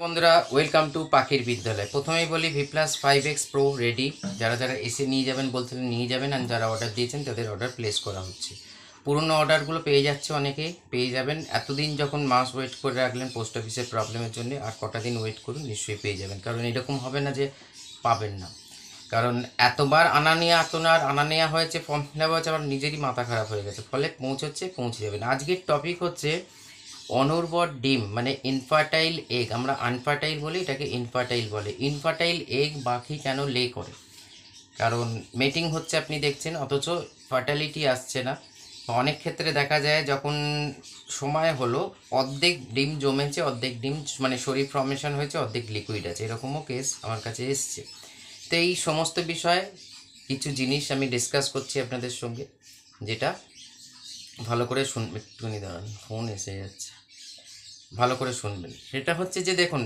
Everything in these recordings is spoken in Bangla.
বন্ধুরা ওয়েলকাম টু পাখির বিদ্যালয়। প্রথমেই বলি V+5X Pro রেডি। যারা যারা এসে নিয়ে যাবেন বলছিলেন নিয়ে যাবেন, আর যারা অর্ডার দিয়েছেন তাদের অর্ডার প্লেস করা হচ্ছে। পুরনো অর্ডারগুলো পেয়ে যাচ্ছে, অনেকেই পেয়ে যাবেন। এতদিন যখন মাস ওয়েট করে রাখলেন পোস্ট অফিসের প্রবলেমের জন্য, আর কটা দিন ওয়েট করুন, নিশ্চয়ই পেয়ে যাবেন। কারণ এরকম হবে না যে পাবেন না, কারণ এতবার আনা নেওয়া হয়েছে, ফর্ম ফিল আপ হয়েছে, আমার নিজেরই মাথা খারাপ হয়ে গেছে। ফলে পৌঁছে যাবেন। আজকের টপিক হচ্ছে অনুর্বর ডিম, মানে ইনফার্টাইল এগ। আমরা আনফার্টাইল বলি, এটাকে ইনফার্টাইল বলে। ইনফার্টাইল এগ পাখি কেন লে করে? কারণ মেটিং হচ্ছে আপনি দেখছেন, অথচ ফার্টালিটি আসছে না। অনেক ক্ষেত্রে দেখা যায় যখন সময় হলো অর্ধেক ডিম জমেছে, অর্ধেক ডিম মানে শরীর ফর্মেশন হয়েছে, অর্ধেক লিকুইড আছে, এরকমও কেস আমার কাছে এসছে। তো এই সমস্ত বিষয়ে কিছু জিনিস আমি ডিসকাস করছি আপনাদের সঙ্গে, যেটা ভালো করে শুনবেন। একটুখানি দাঁড়ান, ফোন এসে যাচ্ছে, ভালো করে শুনবেন। সেটা হচ্ছে যে দেখুন,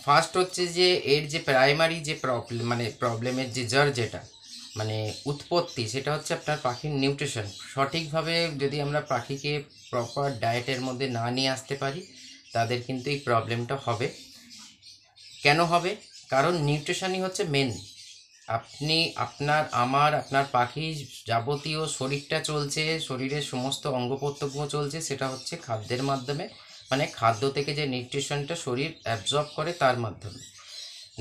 ফার্স্ট হচ্ছে যে এর যে প্রাইমারি যে প্রবলেমের যে যেটা মানে উৎপত্তি, সেটা হচ্ছে আপনার পাখির নিউট্রিশন। সঠিকভাবে যদি আমরা পাখিকে প্রপার ডায়েটের মধ্যে না নিয়ে আসতে পারি, তাদের কিন্তু এই প্রবলেমটা হবে। কেন হবে? কারণ নিউট্রিশনই হচ্ছে মেন। আপনি আপনার পাখির যাবতীয় শরীরটা চলছে, শরীরের সমস্ত অঙ্গ প্রত্যঙ্গ চলছে, সেটা হচ্ছে খাদ্যের মাধ্যমে। মানে খাদ্য থেকে যে নিউট্রিশনটা শরীর অ্যাবজর্ব করে তার মাধ্যমে।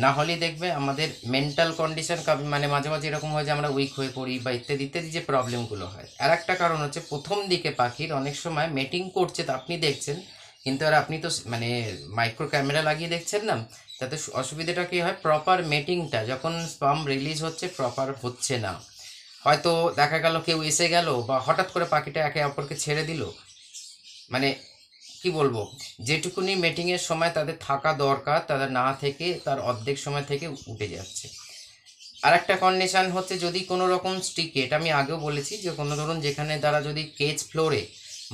না হলে দেখবে আমাদের মেন্টাল কন্ডিশন, মানে মাঝে মাঝে এরকম হয় যে আমরা উইক হয়ে পড়ি বা ইত্যাদি ইত্যাদি যে প্রবলেমগুলো হয়। আর একটা কারণ হচ্ছে প্রথম দিকে পাখির অনেক সময় মেটিং করছে, তা আপনি দেখছেন, কিন্তু আর আপনি তো মানে মাইক্রো ক্যামেরা লাগিয়ে দেখছেন না। তাতে অসুবিধাটা কী হয়, প্রপার মেটিংটা যখন স্পাম রিলিজ হচ্ছে প্রপার হচ্ছে না। হয়তো দেখা গেল কেউ এসে গেল, বা হঠাৎ করে পাখিটা একে অপরকে ছেড়ে দিল, মানে কি বলবো, যেটুকুনি মিটিংয়ের সময় তাদের থাকা দরকার তাদের না থেকে তার অর্ধেক সময় থেকে উঠে যাচ্ছে। আর একটা কন্ডিশান হচ্ছে, যদি কোনো রকম স্টিকে, এটা আমি আগেও বলেছি যে কোনো ধরুন যেখানে তারা যদি কেজ ফ্লোরে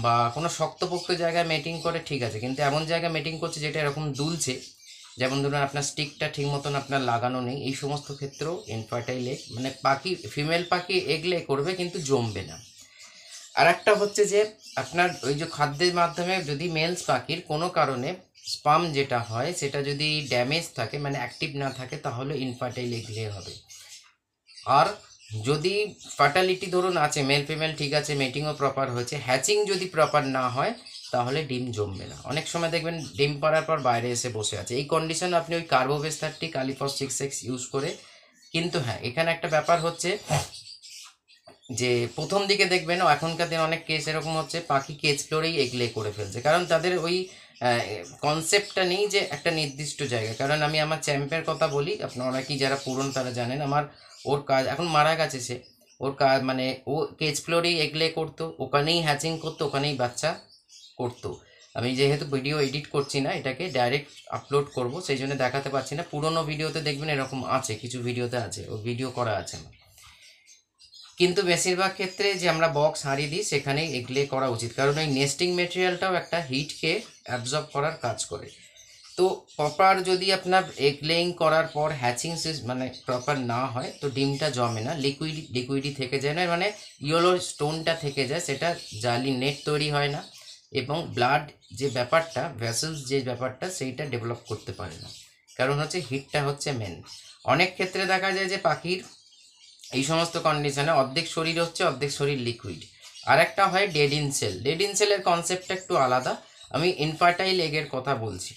বা কোনো শক্তপোক্ত জায়গায় মেটিং করে ঠিক আছে, কিন্তু এমন জায়গায় মেটিং করছে যেটা এরকম দুলছে, যেমন ধরুন আপনার স্টিকটা ঠিক মতন আপনার লাগানো নেই, এই সমস্ত ক্ষেত্রেও ইনফার্টাইল এগ, মানে পাখি ফিমেল পাখি এগলে করবে কিন্তু জমবে না। আর একটা হচ্ছে যে আপনার ওই যে খাদ্যের মাধ্যমে যদি মেলস পাখির কোনো কারণে স্পাম যেটা হয় সেটা যদি ড্যামেজ থাকে, মানে অ্যাক্টিভ না থাকে, তাহলে ইনফার্টাইল এগলে হবে। আর যদি ফার্টালিটি ধরুন আছে, মেল ফিমেল ঠিক আছে, মেটিংও প্রপার হয়েছে, হ্যাচিং যদি প্রপার না হয়, তাহলে ডিম জমবে না। অনেক সময় দেখবেন ডিম পাড়ার পর বাইরে এসে বসে আছে। এই কন্ডিশনে আপনি ওই কার্বোভেজ 30 কালিফস 6X ইউজ করে। কিন্তু হ্যাঁ, এখানে একটা ব্যাপার হচ্ছে যে প্রথম দিকে দেখবেন, এখনকার দিন অনেক কেস এরকম হচ্ছে পাখি কেজ ফ্লোরেই এগলে করে ফেলছে, কারণ তাদের ওই কনসেপ্টটা নেই যে একটা নির্দিষ্ট জায়গায়। কারণ আমি আমার চ্যাম্পের কথা বলি, আপনারা অনেকেই যারা পুরনো তারা জানেন, ওর কাজ এখন মারা গেছে সে, ওর কাজ মানে ও কেজ ফ্লোরেই এগলে করতো, ওখানেই হ্যাচিং করতো, ওখানেই বাচ্চা করতো। আমি যেহেতু ভিডিও এডিট করছি না, এটাকে ডাইরেক্ট আপলোড করব, সেই জন্য দেখাতে পারছি না। পুরোনো ভিডিওতে দেখবেন এরকম আছে, কিছু ভিডিওতে আছে, ও ভিডিও করা আছে আমার। কিন্তু বেশিরভাগ ক্ষেত্রে যে আমরা বক্স হারিয়ে দিই সেখানেই এগলে করা উচিত, কারণ এই নেস্টিং মেটেরিয়ালটাও একটা হিটকে অ্যাবজর্ব করার কাজ করে। তো প্রপার যদি আপনার এগ লেইং করার পর হ্যাচিং মানে প্রপার না হয়, তো ডিমটা জমে না, লিকুইডই থেকে যায় না, মানে ইয়েলো স্টোনটা থেকে যায়, সেটা জালি নেট তৈরি হয় না, এবং ব্লাড যে ব্যাপারটা, ভেসেলস যে ব্যাপারটা, সেইটা ডেভেলপ করতে পারে না। কারণ হচ্ছে হিটটা হচ্ছে মেন। অনেক ক্ষেত্রে দেখা যায় যে পাখির এই সমস্ত কন্ডিশনে অর্ধেক শরীর হচ্ছে, অর্ধেক শরীর লিকুইড। আর একটা হয় dead end cell. Dead end সেলের কনসেপ্টটা একটু আলাদা, আমি ইনফার্টাইল এগের কথা বলছি।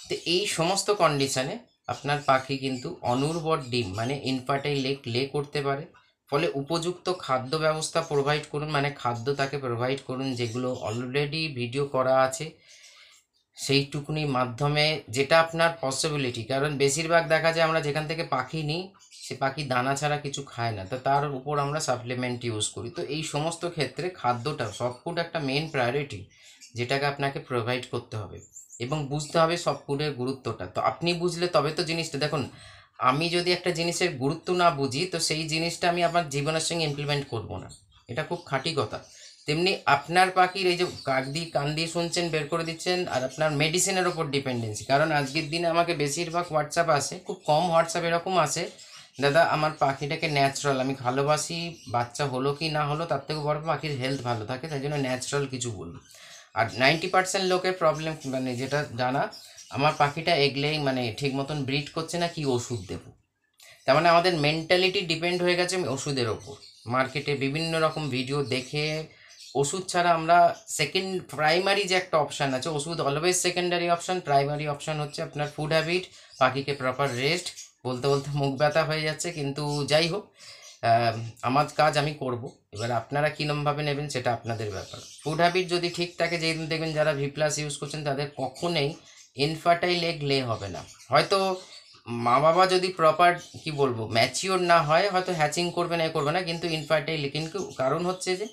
তো এই সমস্ত কন্ডিশনে আপনার পাখি কিন্তু অনুর্বর ডিম, মানে ইনফার্টাইল এগ লে করতে পারে। ফলে উপযুক্ত খাদ্য ব্যবস্থা প্রোভাইড করুন, মানে খাদ্য তাকে প্রোভাইড করুন যেগুলো অলরেডি ভিডিও করা আছে, সেইটুকুনি মাধ্যমে যেটা আপনার পসিবিলিটি। কারণ বেশিরভাগ দেখা যায় আমরা যেখান থেকে পাখি নিই, সে পাখি দানা ছাড়া কিছু খায় না, তো তার উপর আমরা সাপ্লিমেন্ট ইউজ করি। তো এই সমস্ত ক্ষেত্রে খাদ্যটা সব ফুড একটা মেন প্রায়োরিটি, যেটাকে আপনাকে প্রোভাইড করতে হবে এবং বুঝতে হবে সব ফুডের গুরুত্বটা। তো আপনি বুঝলে তবে তো জিনিসটা দেখুন, আমি যদি একটা জিনিসের গুরুত্ব না বুঝি, তো সেই জিনিসটা আমি আমার জীবনের সঙ্গে ইমপ্লিমেন্ট করব না, এটা খুব খাঁটি কথা। তেমনি আপনার পাখির এই যে কান দিয়ে শুনছেন, বের করে দিচ্ছেন, আর আপনার মেডিসিনের ওপর ডিপেন্ডেন্সি। কারণ আজকের দিনে আমাকে বেশিরভাগ হোয়াটসঅ্যাপ আসে, খুব কম হোয়াটসঅ্যাপ এরকম আসে, দাদা আমার পাখিটাকে ন্যাচারাল, আমি ভালোবাসি, বাচ্চা হলো কি না হলো তার থেকে বড় পাখির হেলথ ভালো থাকে, তাই জন্য ন্যাচারাল কিছু বলুন। আর 90% লোকের প্রবলেম, মানে যেটা জানা, আমার পাখিটা এগলেই মানে ঠিক মতন ব্রিড করছে না, কি ওষুধ দেবো। তার মানে আমাদের মেন্টালিটি ডিপেন্ড হয়ে গেছে ওষুধের ওপর। মার্কেটে বিভিন্ন রকম ভিডিও দেখে ওষুধ ছাড়া আমরা প্রাইমারি যে একটা অপশান আছে, ওষুধ always secondary option, primary option হচ্ছে আপনার ফুড হ্যাবিট, পাখিকে প্রপার রেস্ট। বলতে বলতে মুখ ব্যথা হয়ে যাচ্ছে, কিন্তু যাই হোক, আমার কাজ আমি করব। এবার আপনারা কীরমভাবে নেবেন সেটা আপনাদের ব্যাপার। ফুড হ্যাবিট যদি ঠিক থাকে, যেদিন দেখবেন যারা ভি প্লাস ইউজ করছেন তাদের কখনোই ইনফার্টাইল এগ লে হবে না। হয়তো মা বাবা যদি প্রপার কি বলবো ম্যাচিওর না হয়, হয়তো হ্যাচিং করবে না, করবে না, কিন্তু ইনফার্টাইল। কিন্তু কারণ হচ্ছে যে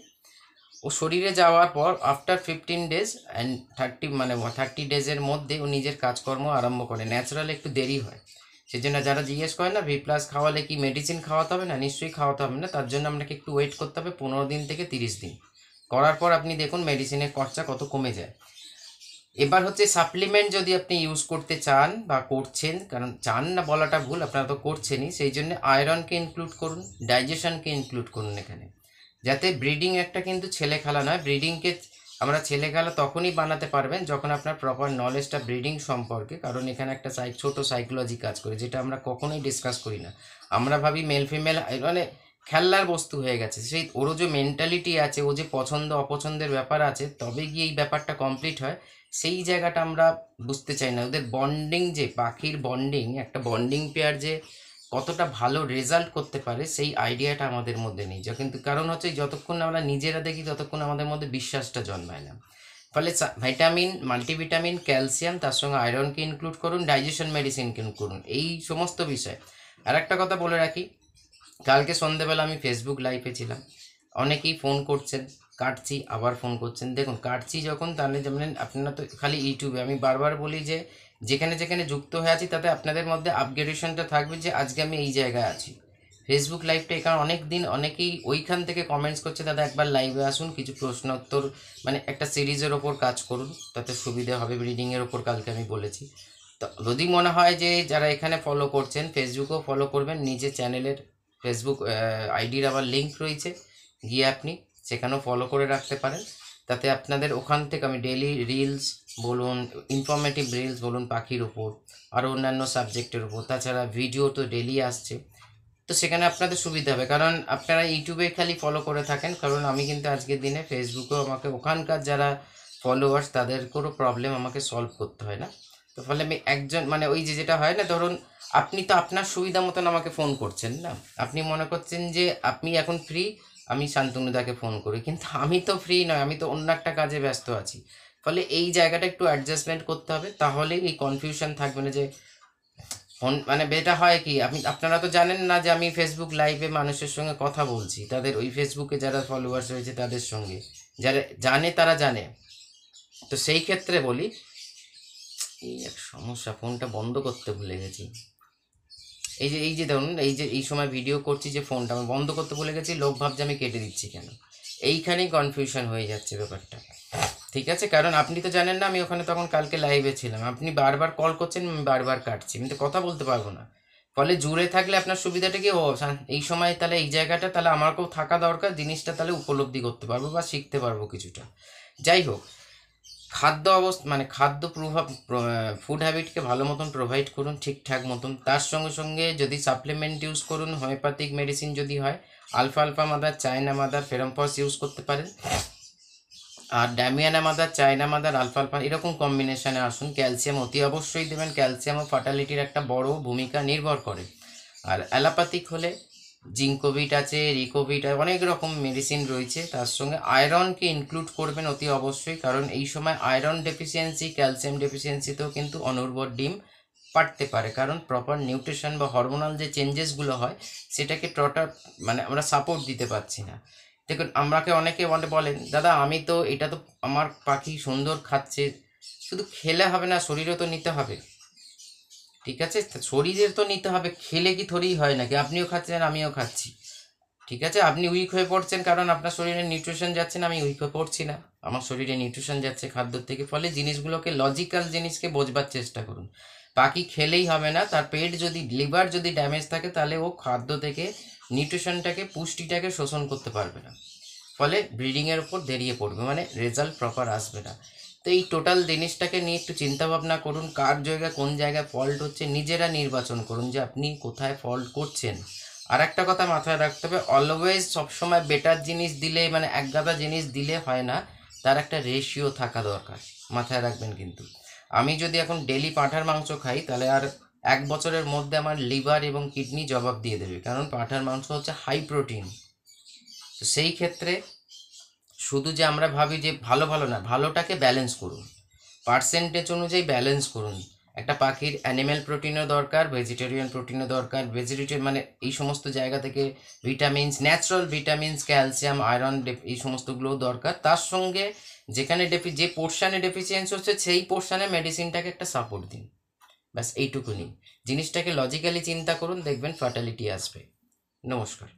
ও শরীরে যাওয়ার পর আফটার 15 days অ্যান্ড 30 ডেজের মধ্যে ও নিজের কাজকর্ম আরম্ভ করে। ন্যাচারাল একটু দেরি হয়। সেজন্য যারা জিজ্ঞেস করে না ভি প্লাস খাওয়ালে কি মেডিসিন খাওয়াতে হবে, না নিশ্চয়ই খাওয়াতে হবে না। তার জন্য আপনাকে একটু ওয়েট করতে হবে 15 দিন থেকে 30 দিন। করার পর আপনি দেখুন মেডিসিনের খরচা কত কমে যায়। এবার হচ্ছে সাপ্লিমেন্ট যদি আপনি ইউজ করতে চান বা করছেন, কারণ চান না বলাটা ভুল, আপনারা তো করছেনই, সেই জন্য আয়রনকে ইনক্লুড করুন, ডাইজেশনকে ইনক্লুড করুন এখানে। যাতে ব্রিডিং একটা কিন্তু ছেলে খেলা নয়। ব্রিডিংকে আমরা ছেলে খেলা তখনই বানাতে পারবেন যখন আপনার প্রপার নলেজটা ব্রিডিং সম্পর্কে, কারণ এখানে একটা ছোট সাইকোলজি কাজ করে, যেটা আমরা কখনোই ডিসকাস করি না। আমরা ভাবি মেল ফিমেল মানে খেলার বস্তু হয়ে গেছে। সেই ওরও যে মেন্টালিটি আছে, ও যে পছন্দ অপছন্দের ব্যাপার আছে, তবে গিয়ে এই ব্যাপারটা কমপ্লিট হয়। সেই জায়গাটা আমরা বুঝতে চাই না। ওদের বন্ডিং, যে পাখির বন্ডিং, একটা বন্ডিং পেয়ার যে কতটা ভালো রেজাল্ট করতে পারে, সেই আইডিয়াটা আমাদের মধ্যে নেই। কিন্তু কারণ হচ্ছে যতক্ষণ আমরা নিজেরা দেখি ততক্ষণ আমাদের মধ্যে বিশ্বাসটা জন্মায় না। ফলে ভিটামিন, মাল্টিভিটামিন, ক্যালসিয়াম, তার সঙ্গে আয়রনকে ইনক্লুড করুন, ডাইজেশন মেডিসিনকে ইনক্লুড করুন, এই সমস্ত বিষয়। আর একটা কথা বলে রাখি, কালকে সন্ধ্যেবেলা আমি ফেসবুক লাইভে ছিলাম, অনেকেই ফোন করছেন, কাটছি, আবার ফোন করছেন। দেখুন কাটছি যখন, তাহলে যেমন আপনারা তো খালি ইউটিউবে, আমি বারবার বলি যে যেখানে যেখানে যুক্ত হয়ে আছি তাতে আপনাদের মধ্যে আপগ্রেডেশনটা থাকবে যে আজকে আমি এই জায়গায় আছি। ফেসবুক লাইভটা কারণ অনেক দিন অনেকেই ওইখান থেকে কমেন্টস করছে, দাদা একবার লাইভে আসুন, কিছু প্রশ্ন উত্তর, মানে একটা সিরিজের ওপর কাজ করুন, তাতে সুবিধা হবে। ব্রিডিংয়ের ওপর কালকে আমি বলেছি। তো যদি মনে হয় যে যারা এখানে ফলো করছেন, ফেসবুকেও ফলো করবেন, নিজের চ্যানেলের ফেসবুক আইডির আবার লিঙ্ক রয়েছে, গিয়ে আপনি সেখানেও ফলো করে রাখতে পারেন। তাতে আপনাদের ওখান থেকে আমি ডেইলি রিলস বলুন, ইনফরমেটিভ রিলস বলুন পাখির ওপর, আরও অন্যান্য সাবজেক্টের উপর, তাছাড়া ভিডিও তো ডেইলি আসছে। তো সেখানে আপনাদের সুবিধা হবে, কারণ আপনারা ইউটিউবে খালি ফলো করে থাকেন। কারণ আমি কিন্তু আজকের দিনে ফেসবুকেও আমাকে ওখানকার যারা ফলোয়ার্স তাদের কোনো প্রবলেম আমাকে সলভ করতে হয় না। তো ফলে আমি একজন মানে ওই যে যেটা হয় না, ধরুন আপনি তো আপনার সুবিধা মতন আমাকে ফোন করছেন না, আপনি মনে করছেন যে আপনি এখন ফ্রি, আমি শান্তনুদাকে ফোন করি, কিন্তু আমি তো ফ্রি নয়, আমি তো অন্য একটা কাজে ব্যস্ত আছি। ফলে এই জায়গাটা একটু অ্যাডজাস্টমেন্ট করতে হবে, তাহলে এই কনফিউশন থাকবে না যে ফোন মানে বেটা হয় কি। আপনারা তো জানেন না যে আমি ফেসবুক লাইভে মানুষের সঙ্গে কথা বলছি, তাদের ওই ফেসবুকে যারা ফলোয়ার্স রয়েছে তাদের সঙ্গে, যারা জানে তারা জানে। তো সেই ক্ষেত্রে বলি, এই এক সমস্যা, ফোনটা বন্ধ করতে ভুলে গেছি। এই যে ধরুন এই সময় ভিডিও করছি, যে ফোনটা আমি বন্ধ করতে ভুলে গেছি, লোক ভাবছে আমি কেটে দিচ্ছি কেন। এইখানেই কনফিউশন হয়ে যাচ্ছে ব্যাপারটা। ঠিক আছে, কারণ আপনি তো জানেন না আমি ওখানে তখন কালকে লাইভে ছিলাম, আপনি বারবার কল করছেন, আমি বারবার কাটছি, আমি তো কথা বলতে পারবো না। ফলে জুড়ে থাকলে আপনার সুবিধাটা কি, এই সময় তাহলে এই জায়গাটা তাহলে আমাকেও থাকা দরকার, জিনিসটা তাহলে উপলব্ধি করতে পারবো বা শিখতে পারবো কিছুটা। যাই হোক, খাদ্য অবস্থা মানে খাদ্য প্রভাব, ফুড হ্যাবিটকে ভালো মতন প্রোভাইড করুন ঠিকঠাক মতন। তার সঙ্গে সঙ্গে যদি সাপ্লিমেন্ট ইউজ করুন, হোমিওপ্যাথিক মেডিসিন যদি হয়, alfa mother, China mother, ferrum phos use করতে পারেন। আর damiana mother, China mother, alfa এরকম কম্বিনেশানে আসুন। ক্যালসিয়াম অতি অবশ্যই দেবেন, ক্যালসিয়াম ও ফার্টিলিটির একটা বড় ভূমিকা নির্ভর করে। আর অ্যালোপ্যাথিক হলে জিঙ্কোভিট আছে, রিকোভিট, অনেক রকম মেডিসিন রয়েছে। তার সঙ্গে আয়রনকে ইনক্লুড করবেন অতি অবশ্যই, কারণ এই সময় আয়রন ডেফিসিয়েন্সি, ক্যালসিয়াম ডেফিসিয়েন্সিতেও কিন্তু অনুর্বর ডিম পারতে পারে, কারণ প্রপার নিউট্রিশন বা হরমোনাল যে চেঞ্জেসগুলো হয় সেটাকে মানে আমরা সাপোর্ট দিতে পারছি না। দেখুন আমাকে অনেকে বলেন, দাদা আমি তো এটা তো আমার পাখি সুন্দর খাচ্ছে, শুধু খেলে হবে না, শরীরও তো নিতে হবে। ঠিক আছে, শরীরের তো নিতে হবে, খেলে কি থোড়ি হয় নাকি, আপনিও খাচ্ছেন আমিও খাচ্ছি। ঠিক আছে, আপনি উইক হয়ে পড়ছেন কারণ আপনার শরীরে নিউট্রিশন যাচ্ছে না, আমি উইক হয়ে পড়ছি না, আমার শরীরে নিউট্রিশন যাচ্ছে খাদ্য থেকে। ফলে জিনিসগুলোকে লজিক্যাল জিনিসকে বোঝবার চেষ্টা করুন। পাখি খেলেই হবে না, তার পেট যদি, লিভার যদি ড্যামেজ থাকে, তাহলে ও খাদ্য থেকে নিউট্রিশনটাকে, পুষ্টিটাকে শোষণ করতে পারবে না। ফলে ব্রিডিংয়ের উপর দেরিয়ে পড়বে, মানে রেজাল্ট প্রপার আসবে না। তো এই টোটাল জিনিসটাকে নিয়ে একটু চিন্তা ভাবনা করুন, কার জায়গায় কোন জায়গায় ফল্ট হচ্ছে নিজেরা নির্বাচন করুন যে আপনি কোথায় ফল্ট করছেন। আর একটা কথা মাথায় রাখতে হবে, অলওয়েজ সবসময় বেটার জিনিস দিলে মানে একগাদা জিনিস দিলে হয় না, তার একটা রেশিও থাকা দরকার, মাথায় রাখবেন। কিন্তু আমি যদি এখন ডেলি পাঁঠার মাংস খাই তাহলে আর 1 বছরের মধ্যে আমার লিভার এবং কিডনি জবাব দিয়ে দেবে, কারণ পাঁঠার মাংস হচ্ছে হাই প্রোটিন। তো সেই ক্ষেত্রে শুধু যে আমরা ভাবি যে ভালো ভালো না, ভালোটাকে ব্যালেন্স করুন, পার্সেন্টেজ অনুযায়ী ব্যালেন্স করুন। একটা পাখির অ্যানিম্যাল প্রোটিনও দরকার, ভেজিটেরিয়ান প্রোটিনও দরকার, ভেজিটেরিয়ান মানে এই সমস্ত জায়গা থেকে vitamins, natural vitamins, calcium, iron, এই সমস্তগুলোও দরকার। তার সঙ্গে যেখানে যে পোর্শানে ডেফিসিয়েন্সি হচ্ছে সেই পোর্শানে মেডিসিনটাকে একটা সাপোর্ট দিন, ব্যাস এইটুকুনি। জিনিসটাকে লজিক্যালি চিন্তা করুন, দেখবেন ফার্টিলিটি আসবে। নমস্কার।